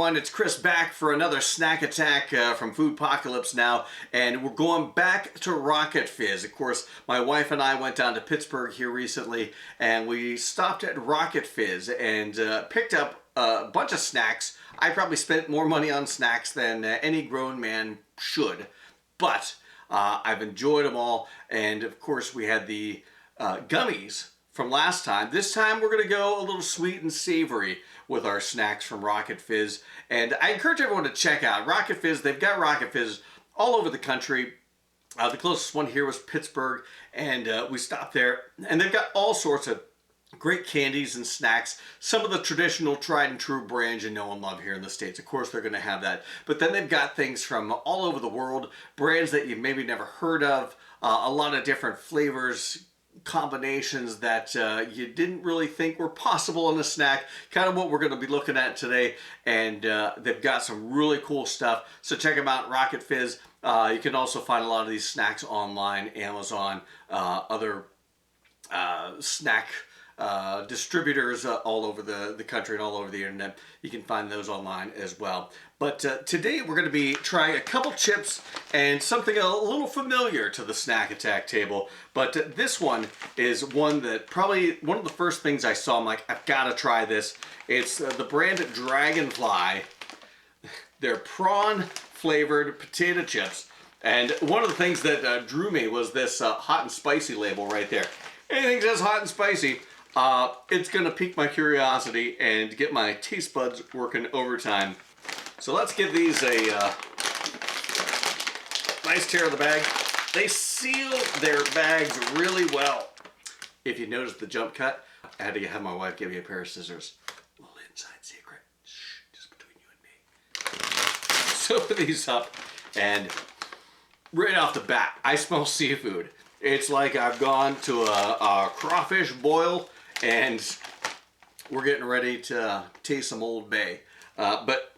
everyone, it's Chris back for another snack attack from Foodpocalypse Now, and we're going back to Rocket Fizz. Of course, my wife and I went down to Pittsburgh here recently, and we stopped at Rocket Fizz and picked up a bunch of snacks. I probably spent more money on snacks than any grown man should, but I've enjoyed them all, and of course we had the gummies from last time. This time we're going to go a little sweet and savory with our snacks from Rocket Fizz. And I encourage everyone to check out Rocket Fizz. They've got Rocket Fizz all over the country. The closest one here was Pittsburgh, and we stopped there. And they've got all sorts of great candies and snacks. Some of the traditional tried and true brands you know and love here in the States. Of course, they're going to have that. But then they've got things from all over the world, brands that you've maybe never heard of, a lot of different flavors, combinations that you didn't really think were possible in a snack. Kind of what we're going to be looking at today, and they've got some really cool stuff, so check them out. Rocket Fizz. You can also find a lot of these snacks online, Amazon, other snack distributors all over the country and all over the internet. You can find those online as well. But today we're going to be trying a couple chips and something a little familiar to the snack attack table. But this one is one that probably one of the first things I saw. I'm like, I've got to try this. It's the brand Dragonfly. They're prawn flavored potato chips. And one of the things that drew me was this hot and spicy label right there. Anything that says hot and spicy, it's going to pique my curiosity and get my taste buds working overtime. So let's give these a nice tear of the bag. They seal their bags really well. If you notice the jump cut, I had to have my wife give me a pair of scissors. A little inside secret. Shh, just between you and me. So open these up, and right off the bat, I smell seafood. It's like I've gone to a crawfish boil, and we're getting ready to taste some Old Bay. But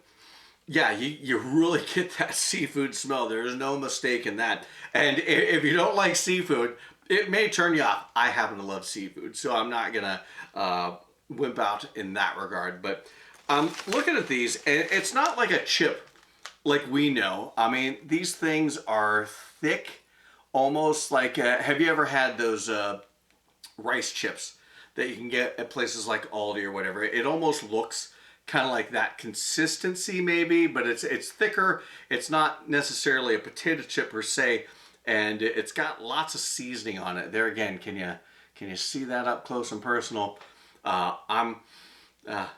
yeah, you really get that seafood smell. There's no mistake in that. And if you don't like seafood, it may turn you off. I happen to love seafood, so I'm not going to wimp out in that regard. But I'm looking at these, and it's not like a chip like we know. I mean, these things are thick, almost like, have you ever had those rice chips that you can get at places like Aldi or whatever? It almost looks kind of like that consistency maybe, but it's thicker. It's not necessarily a potato chip per se, and it's got lots of seasoning on it. There again, can you see that up close and personal? I'm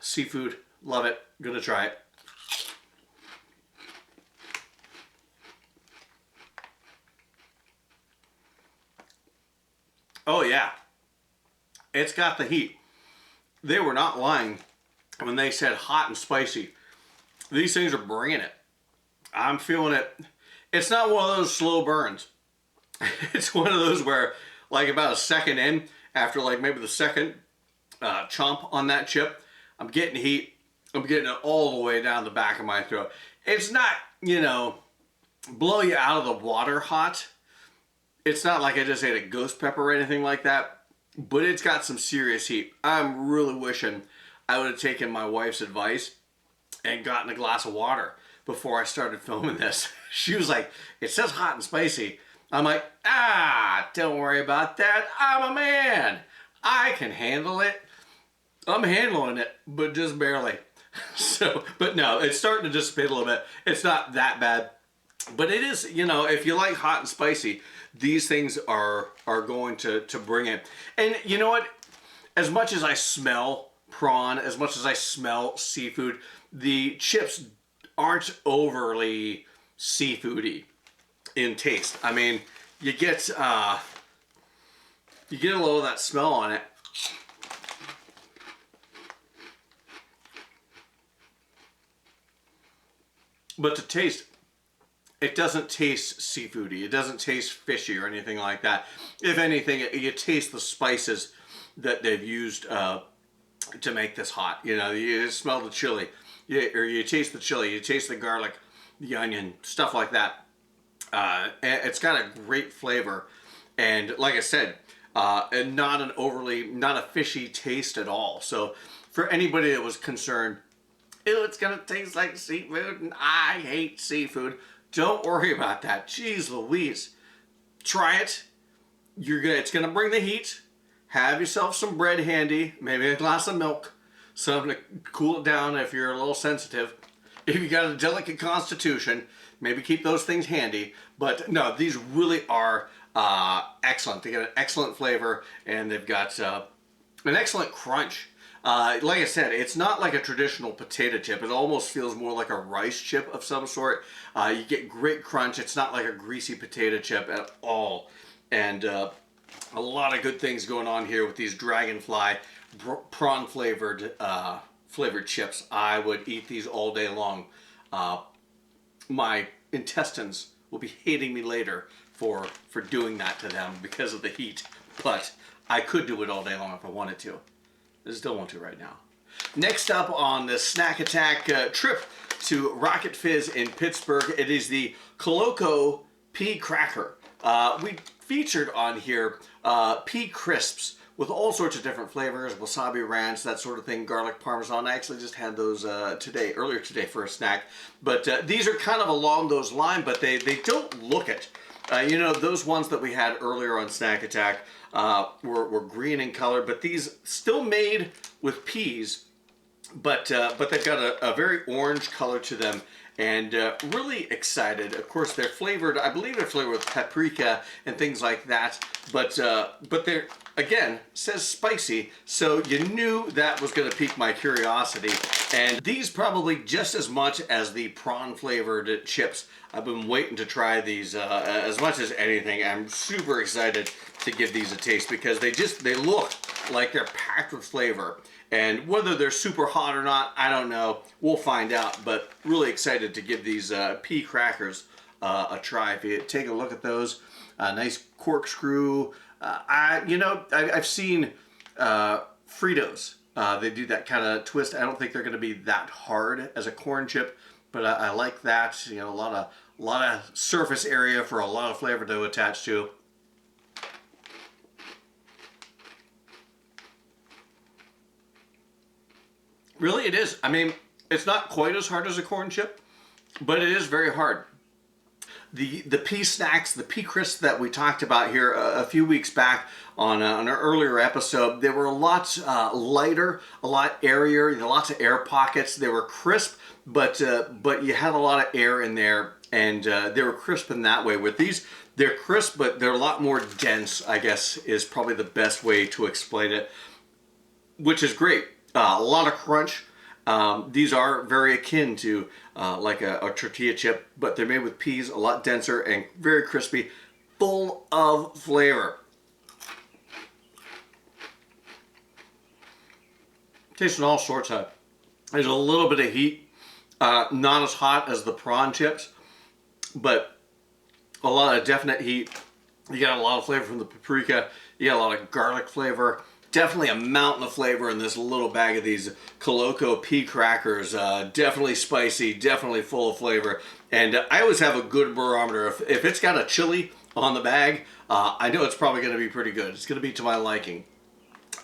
seafood, love it, gonna try it. Oh yeah, it's got the heat. They were not lying when they said hot and spicy. These things are bringing it. I'm feeling it. It's not one of those slow burns. It's one of those where, like, about a second in, after like maybe the second chomp on that chip, I'm getting heat. I'm getting it all the way down the back of my throat. It's not, you know, blow you out of the water hot. It's not like I just ate a ghost pepper or anything like that, but it's got some serious heat. I'm really wishing I would have taken my wife's advice and gotten a glass of water before I started filming this. She was like, it says hot and spicy. I'm like, don't worry about that. I'm a man. I can handle it. I'm handling it, but just barely. So, but no, it's starting to dissipate a little bit. It's not that bad. But it is, you know, if you like hot and spicy, these things are going to bring it. And you know what? As much as I smell prawn, as much as I smell seafood, the chips aren't overly seafoody in taste. I mean, you get a little of that smell on it. But to taste, it doesn't taste seafoody. It doesn't taste fishy or anything like that. If anything, you taste the spices that they've used to make this hot. You know, you smell the chili, or you taste the chili, you taste the garlic, the onion, stuff like that. It's got a great flavor, and like I said, and not a fishy taste at all. So for anybody that was concerned, ew, it's gonna taste like seafood and I hate seafood. Don't worry about that. Jeez Louise. Try it. It's gonna bring the heat. Have yourself some bread handy, maybe a glass of milk, something to cool it down if you're a little sensitive. If you got a delicate constitution, maybe keep those things handy. But no, these really are excellent. They get an excellent flavor, and they've got an excellent crunch. Like I said, it's not like a traditional potato chip. It almost feels more like a rice chip of some sort. You get great crunch. It's not like a greasy potato chip at all. And a lot of good things going on here with these Dragonfly prawn flavored chips. I would eat these all day long. My intestines will be hating me later for doing that to them because of the heat. But I could do it all day long if I wanted to. I just don't want to right now. Next up on the snack attack trip to Rocket Fizz in Pittsburgh, it is the Coloco pea cracker. We featured on here pea crisps with all sorts of different flavors, wasabi ranch, that sort of thing, garlic parmesan. I actually just had those earlier today for a snack. But these are kind of along those lines, but they don't look it. You know, those ones that we had earlier on Snack Attack were green in color, but these still made with peas, but they've got a very orange color to them, and really excited. Of course, they're flavored, I believe they're flavored with paprika and things like that, but they're, again, says spicy, so you knew that was going to pique my curiosity. And these probably just as much as the prawn flavored chips. I've been waiting to try these as much as anything. I'm super excited to give these a taste because they look like they're packed with flavor. And whether they're super hot or not, I don't know. We'll find out, but really excited to give these pea crackers a try. If you take a look at those, nice corkscrew. I've seen Fritos. They do that kind of twist. I don't think they're going to be that hard as a corn chip, but I like that. You know, a lot of surface area for a lot of flavor to attach to. Really, it is. I mean, it's not quite as hard as a corn chip, but it is very hard. The pea snacks, the pea crisps that we talked about here a few weeks back on an earlier episode, they were a lot lighter, a lot airier, you know, lots of air pockets. They were crisp, but you had a lot of air in there, and they were crisp in that way. With these, they're crisp, but they're a lot more dense, I guess, is probably the best way to explain it, which is great. A lot of crunch. These are very akin to like a tortilla chip, but they're made with peas, a lot denser and very crispy, full of flavor. Tasting all sorts of. There's a little bit of heat, not as hot as the prawn chips, but a lot of definite heat. You got a lot of flavor from the paprika. You got a lot of garlic flavor. Definitely a mountain of flavor in this little bag of these Coloco pea crackers. Definitely spicy, definitely full of flavor. And I always have a good barometer. If it's got a chili on the bag, I know it's probably going to be pretty good. It's going to be to my liking.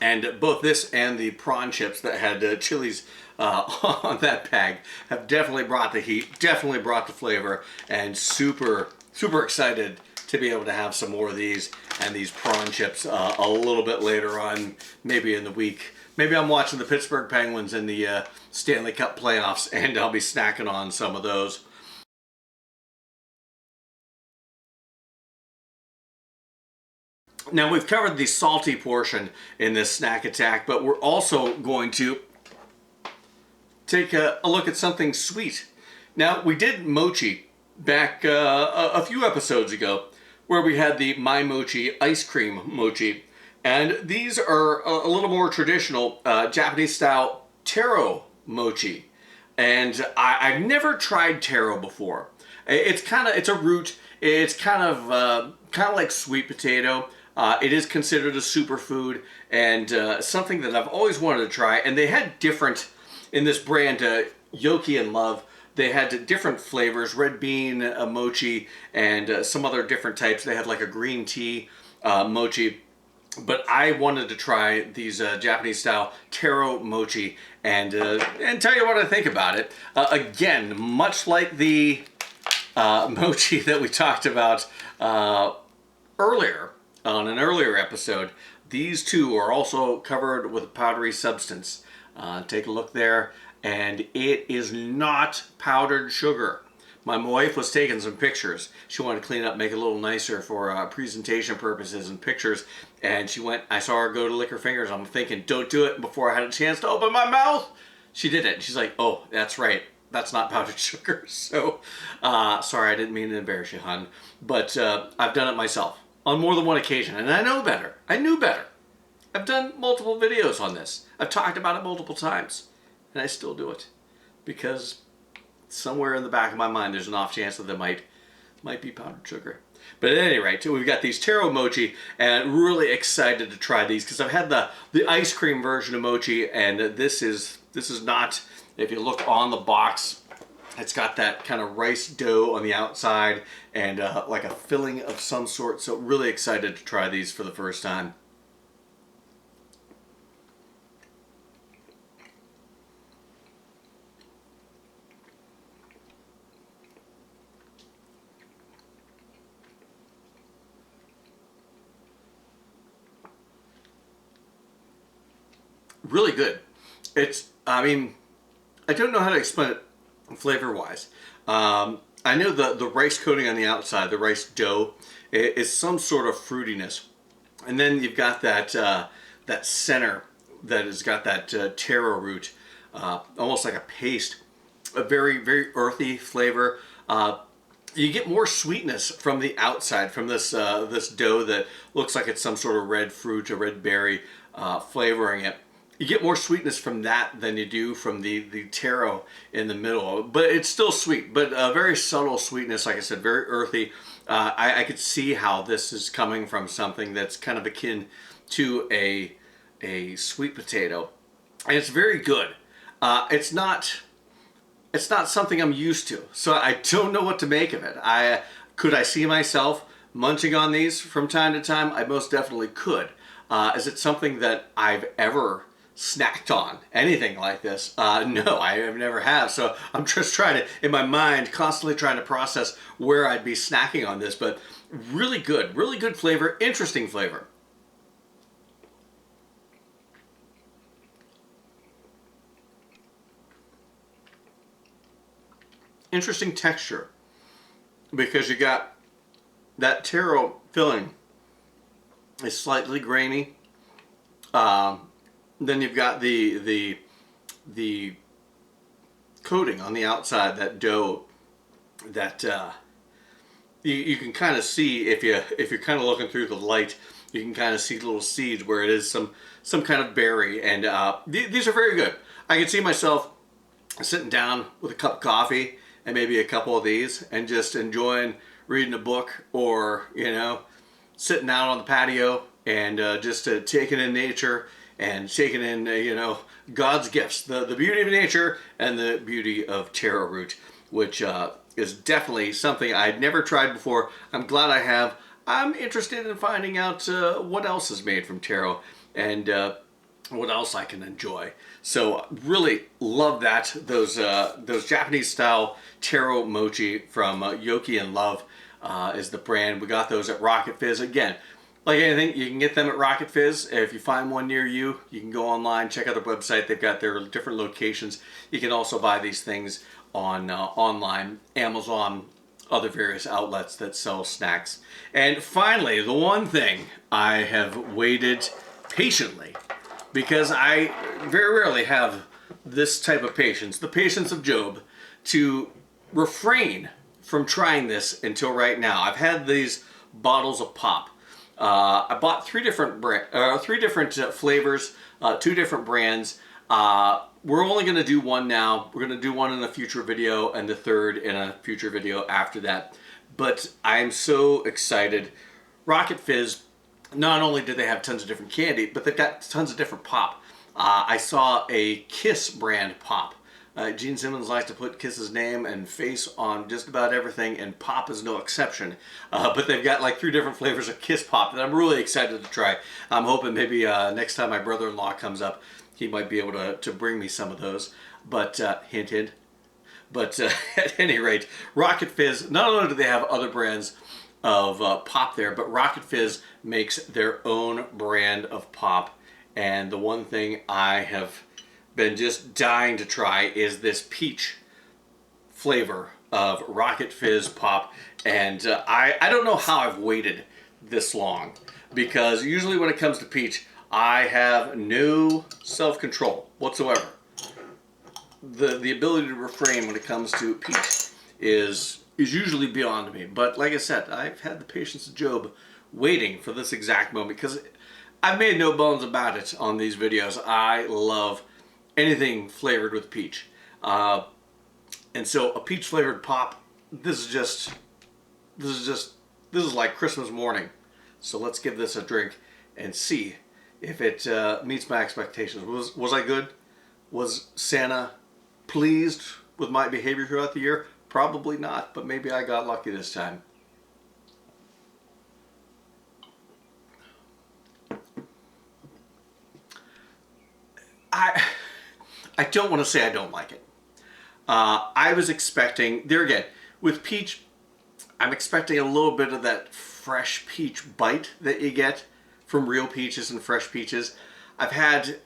And both this and the prawn chips that had chilies on that bag have definitely brought the heat, definitely brought the flavor, and super, super excited to be able to have some more of these and these prawn chips a little bit later on, maybe in the week. Maybe I'm watching the Pittsburgh Penguins in the Stanley Cup playoffs, and I'll be snacking on some of those. Now, we've covered the salty portion in this snack attack, but we're also going to take a look at something sweet. Now, we did Mochi back a few episodes ago, where we had the My Mochi ice cream mochi. And these are a little more traditional Japanese style taro mochi. And I've never tried taro before. It's a root. It's kind of like sweet potato. It is considered a superfood and something that I've always wanted to try. And they had different, in this brand, Yoki and Love, they had different flavors, red bean mochi, and some other different types. They had like a green tea mochi. But I wanted to try these Japanese-style taro mochi and tell you what I think about it. Again, much like the mochi that we talked about earlier on an earlier episode, these two are also covered with a powdery substance. Take a look there, and it is not powdered sugar. My wife was taking some pictures. She wanted to clean it up, make it a little nicer for presentation purposes and pictures. And she went, I saw her go to lick her fingers. I'm thinking, don't do it before I had a chance to open my mouth. She did it. She's like, oh, that's right. That's not powdered sugar. So, sorry, I didn't mean to embarrass you, hon. But I've done it myself on more than one occasion. And I know better. I knew better. I've done multiple videos on this. I've talked about it multiple times. And I still do it. Because somewhere in the back of my mind, there's an off chance that there might be powdered sugar. But at any rate, we've got these taro mochi, and really excited to try these because I've had the ice cream version of mochi, and this is not. If you look on the box, it's got that kind of rice dough on the outside and like a filling of some sort. So really excited to try these for the first time. Really good. It's, I mean, I don't know how to explain it flavor-wise. I know the rice coating on the outside, the rice dough, is some sort of fruitiness. And then you've got that, that center that has got that taro root, almost like a paste. A very, very earthy flavor. You get more sweetness from the outside, from this this dough that looks like it's some sort of red fruit or red berry flavoring it. You get more sweetness from that than you do from the taro in the middle. But it's still sweet, but a very subtle sweetness, like I said, very earthy. I could see how this is coming from something that's kind of akin to a sweet potato. And it's very good. It's not something I'm used to, so I don't know what to make of it. Could I see myself munching on these from time to time? I most definitely could. Is it something that I've ever snacked on? Anything like this? No, I have never have. So I'm just trying to, in my mind, constantly trying to process where I'd be snacking on this. But really good flavor, interesting flavor. Interesting texture because you got that taro filling is slightly grainy. Then you've got the coating on the outside, that dough that you can kind of see if you're kind of looking through the light. You can kind of see little seeds where it is some kind of berry, and these are very good. I can see myself sitting down with a cup of coffee and maybe a couple of these and just enjoying reading a book, or sitting out on the patio and just taking in nature and taking in God's gifts, the beauty of nature and the beauty of taro root, which is definitely something I'd never tried before. I'm glad I have. I'm interested in finding out what else is made from taro and what else I can enjoy. So really love that. Those Japanese style taro mochi from Yoki and Love is the brand. We got those at Rocket Fizz. Again, like anything, you can get them at Rocket Fizz. If you find one near you, you can go online, check out their website. They've got their different locations. You can also buy these things on online, Amazon, other various outlets that sell snacks. And finally, the one thing I have waited patiently, because I very rarely have this type of patience, the patience of Job, to refrain from trying this until right now. I've had these bottles of pop. I bought three different flavors, two different brands. We're only going to do one now. We're going to do one in a future video and the third in a future video after that. But I'm so excited. Rocket Fizz, not only do they have tons of different candy, but they've got tons of different pop. I saw a Kiss brand pop Gene Simmons likes to put Kiss's name and face on just about everything, and Pop is no exception. But they've got like 3 different flavors of Kiss Pop that I'm really excited to try. I'm hoping maybe next time my brother-in-law comes up, he might be able to bring me some of those. But hint, hint. But at any rate, Rocket Fizz, not only do they have other brands of pop there, but Rocket Fizz makes their own brand of pop. And the one thing I have been just dying to try is this peach flavor of Rocket Fizz Pop. And I don't know how I've waited this long, because usually when it comes to peach, I have no self-control whatsoever. The ability to refrain when it comes to peach is usually beyond me. But like I said, I've had the patience of Job waiting for this exact moment, because I've made no bones about it on these videos. I love anything flavored with peach. And so a peach flavored pop, this is like Christmas morning. So let's give this a drink and see if it meets my expectations. Was I good? Was Santa pleased with my behavior throughout the year? Probably not, but maybe I got lucky this time. I don't want to say I don't like it. I was expecting, there again, with peach, I'm expecting a little bit of that fresh peach bite that you get from real peaches and fresh peaches. I've had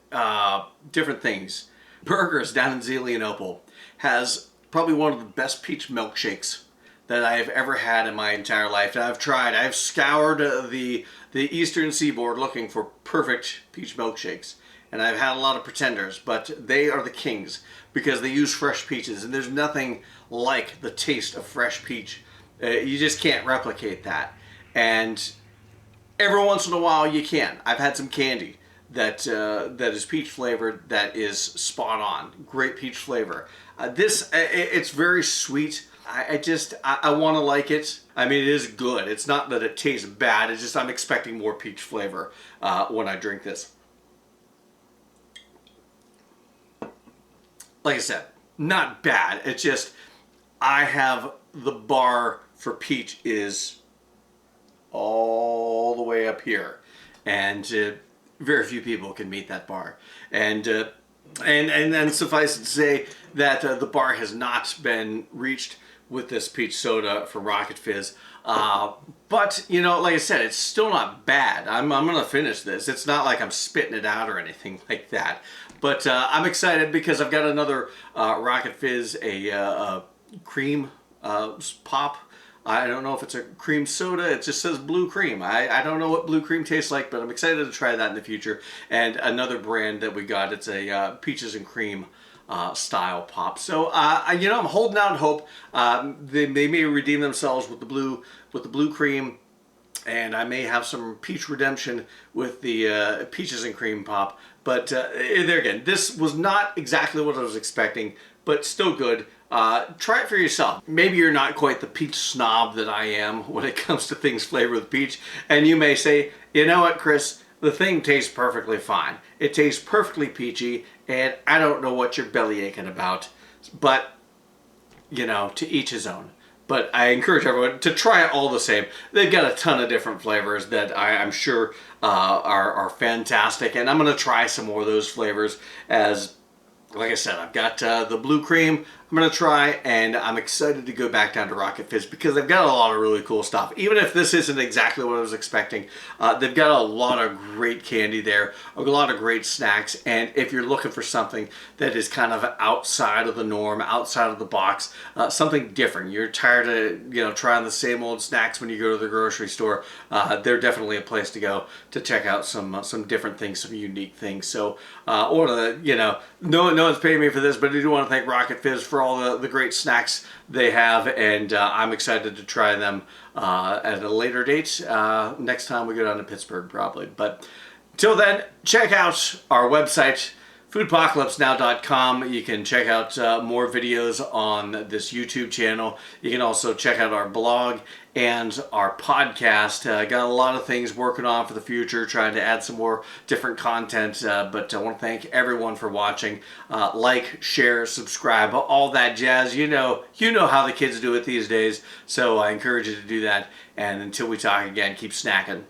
different things. Burgers down in Zelienople has probably one of the best peach milkshakes that I have ever had in my entire life. And I've scoured the eastern seaboard looking for perfect peach milkshakes. And I've had a lot of pretenders, but they are the kings because they use fresh peaches. And there's nothing like the taste of fresh peach. You just can't replicate that. And every once in a while you can. I've had some candy that is peach flavored that is spot on. Great peach flavor. It's very sweet. I want to like it. I mean, it is good. It's not that it tastes bad. It's just I'm expecting more peach flavor when I drink this. Like I said, not bad. It's just I have the bar for peach is all the way up here, and very few people can meet that bar. And then suffice it to say that the bar has not been reached with this peach soda from Rocket Fizz. But, you know, like I said, it's still not bad. I'm going to finish this. It's not like I'm spitting it out or anything like that. But I'm excited because I've got another Rocket Fizz, a cream pop. I don't know if it's a cream soda. It just says blue cream. I don't know what blue cream tastes like, but I'm excited to try that in the future. And another brand that we got, it's a peaches and cream style pop. So you know, I'm holding out hope. They may redeem themselves with the blue cream, and I may have some peach redemption with the peaches and cream pop. But there again, this was not exactly what I was expecting, but still good. Try it for yourself. Maybe you're not quite the peach snob that I am when it comes to things flavored with peach, and you may say, you know what, Chris, the thing tastes perfectly fine. It tastes perfectly peachy, and I don't know what you're belly aching about. But, you know, to each his own. But I encourage everyone to try it all the same. They've got a ton of different flavors that I'm sure are fantastic, and I'm going to try some more of those flavors as, like I said, I've got the blue cream I'm going to try, and I'm excited to go back down to Rocket Fizz because they've got a lot of really cool stuff. Even if this isn't exactly what I was expecting, they've got a lot of great candy there, a lot of great snacks, and if you're looking for something that is kind of outside of the norm, outside of the box, something different, you're tired of, you know, trying the same old snacks when you go to the grocery store, they're definitely a place to go to check out some different things, some unique things. So, you know, no one's paying me for this, but I do want to thank Rocket Fizz for all the great snacks they have, and I'm excited to try them at a later date, next time we go down to Pittsburgh probably. But till then, check out our website, Foodpocalypsenow.com. You can check out more videos on this YouTube channel. You can also check out our blog and our podcast. Got a lot of things working on for the future, trying to add some more different content. But I want to thank everyone for watching. Like, share, subscribe, all that jazz. You know how the kids do it these days. So I encourage you to do that. And until we talk again, keep snacking.